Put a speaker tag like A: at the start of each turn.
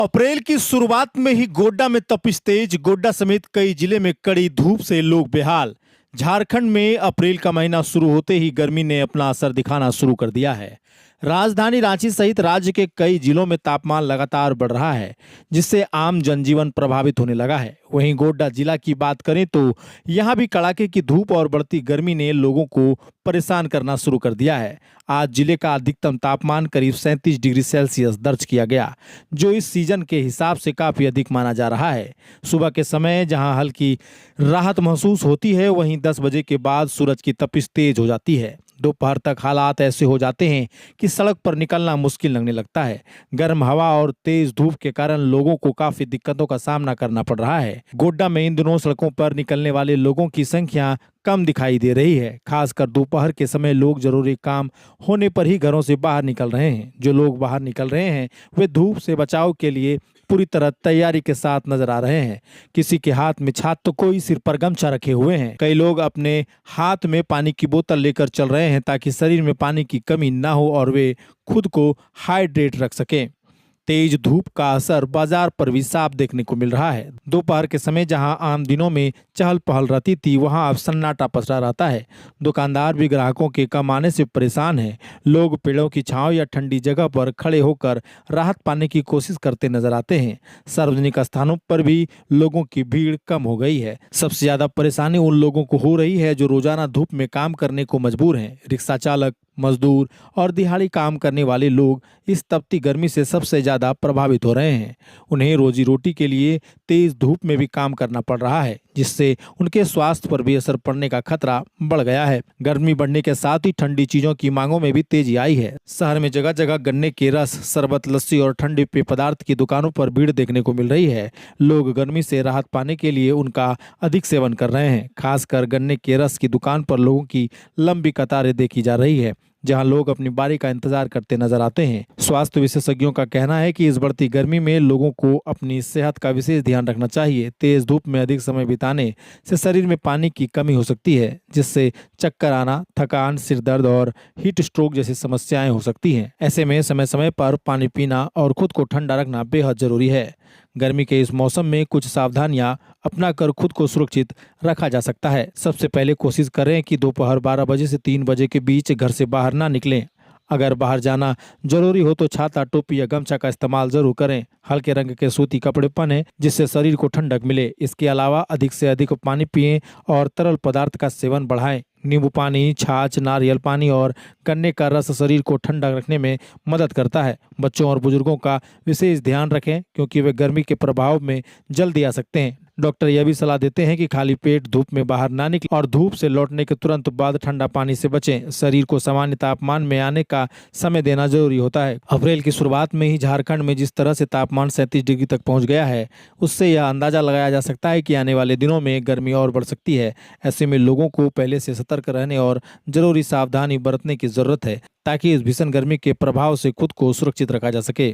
A: अप्रैल की शुरुआत में ही गोड्डा में तपिश तेज। गोड्डा समेत कई जिले में कड़ी धूप से लोग बेहाल। झारखंड में अप्रैल का महीना शुरू होते ही गर्मी ने अपना असर दिखाना शुरू कर दिया है। राजधानी रांची सहित राज्य के कई जिलों में तापमान लगातार बढ़ रहा है, जिससे आम जनजीवन प्रभावित होने लगा है। वहीं गोड्डा जिला की बात करें तो यहां भी कड़ाके की धूप और बढ़ती गर्मी ने लोगों को परेशान करना शुरू कर दिया है। आज जिले का अधिकतम तापमान करीब 37 डिग्री सेल्सियस दर्ज किया गया, जो इस सीजन के हिसाब से काफी अधिक माना जा रहा है। सुबह के समय जहां हल्की राहत महसूस होती है, वहीं 10 बजे के बाद सूरज की तपिश तेज हो जाती है। दोपहर तक हालात ऐसे हो जाते हैं कि सड़क पर निकलना मुश्किल लगने लगता है। गर्म हवा और तेज धूप के कारण लोगों को काफी दिक्कतों का सामना करना पड़ रहा है। गोड्डा में इन दिनों सड़कों पर निकलने वाले लोगों की संख्या कम दिखाई दे रही है। खासकर दोपहर के समय लोग जरूरी काम होने पर ही घरों से बाहर निकल रहे हैं। जो लोग बाहर निकल रहे हैं वे धूप से बचाव के लिए पूरी तरह तैयारी के साथ नजर आ रहे हैं। किसी के हाथ में छात तो कोई सिर पर गमछा रखे हुए हैं। कई लोग अपने हाथ में पानी की बोतल लेकर चल रहे हैं ताकि शरीर में पानी की कमी ना हो और वे खुद को हाइड्रेट रख सकें। तेज धूप का असर बाजार पर भी साफ देखने को मिल रहा है। दोपहर के समय जहां आम दिनों में चहल पहल रहती थी, वहां अब सन्नाटा पसरा रहता है। दुकानदार भी ग्राहकों के कम आने से परेशान हैं। लोग पेड़ों की छांव या ठंडी जगह पर खड़े होकर राहत पाने की कोशिश करते नजर आते हैं। सार्वजनिक स्थानों पर भी लोगों की भीड़ कम हो गई है। सबसे ज्यादा परेशानी उन लोगों को हो रही है जो रोजाना धूप में काम करने को मजबूर हैं। रिक्शा चालक, मजदूर और दिहाड़ी काम करने वाले लोग इस तपती गर्मी से सबसे ज्यादा प्रभावित हो रहे हैं। उन्हें रोजी रोटी के लिए तेज धूप में भी काम करना पड़ रहा है, जिससे उनके स्वास्थ्य पर भी असर पड़ने का खतरा बढ़ गया है। गर्मी बढ़ने के साथ ही ठंडी चीजों की मांगों में भी तेजी आई है। शहर में जगह जगह गन्ने के रस, शरबत, लस्सी और ठंडे पेय पदार्थ की दुकानों पर भीड़ देखने को मिल रही है। लोग गर्मी से राहत पाने के लिए उनका अधिक सेवन कर रहे हैं। खासकर गन्ने के रस की दुकान पर लोगों की लंबी कतारें देखी जा रही है, जहां लोग अपनी बारी का इंतजार करते नजर आते हैं। स्वास्थ्य विशेषज्ञों का कहना है कि इस बढ़ती गर्मी में लोगों को अपनी सेहत का विशेष ध्यान रखना चाहिए। तेज धूप में अधिक समय बिताने से शरीर में पानी की कमी हो सकती है, जिससे चक्कर आना, थकान, सिर दर्द और हीट स्ट्रोक जैसी समस्याएं हो सकती हैं। ऐसे में समय समय पर पानी पीना और खुद को ठंडा रखना बेहद जरूरी है। गर्मी के इस मौसम में कुछ सावधानियां अपनाकर खुद को सुरक्षित रखा जा सकता है। सबसे पहले कोशिश करें कि दोपहर 12 बजे से 3 बजे के बीच घर से बाहर ना निकलें। अगर बाहर जाना जरूरी हो तो छाता, टोपी या गमछा का इस्तेमाल जरूर करें। हल्के रंग के सूती कपड़े पहनें जिससे शरीर को ठंडक मिले। इसके अलावा अधिक से अधिक पानी पिएं और तरल पदार्थ का सेवन बढ़ाएं। नींबू पानी, छाछ, नारियल पानी और गन्ने का रस शरीर को ठंडा रखने में मदद करता है। बच्चों और बुजुर्गों का विशेष ध्यान रखें क्योंकि वे गर्मी के प्रभाव में जल्दी आ सकते हैं। डॉक्टर यह भी सलाह देते हैं कि खाली पेट धूप में बाहर ना निकलें और धूप से लौटने के तुरंत बाद ठंडा पानी से बचें। शरीर को सामान्य तापमान में आने का समय देना जरूरी होता है। अप्रैल की शुरुआत में ही झारखंड में जिस तरह से तापमान 37 डिग्री तक पहुंच गया है, उससे यह अंदाजा लगाया जा सकता है कि आने वाले दिनों में गर्मी और बढ़ सकती है। ऐसे में लोगों को पहले से सतर्क रहने और जरूरी सावधानी बरतने की जरूरत है ताकि इस भीषण गर्मी के प्रभाव से खुद को सुरक्षित रखा जा सके।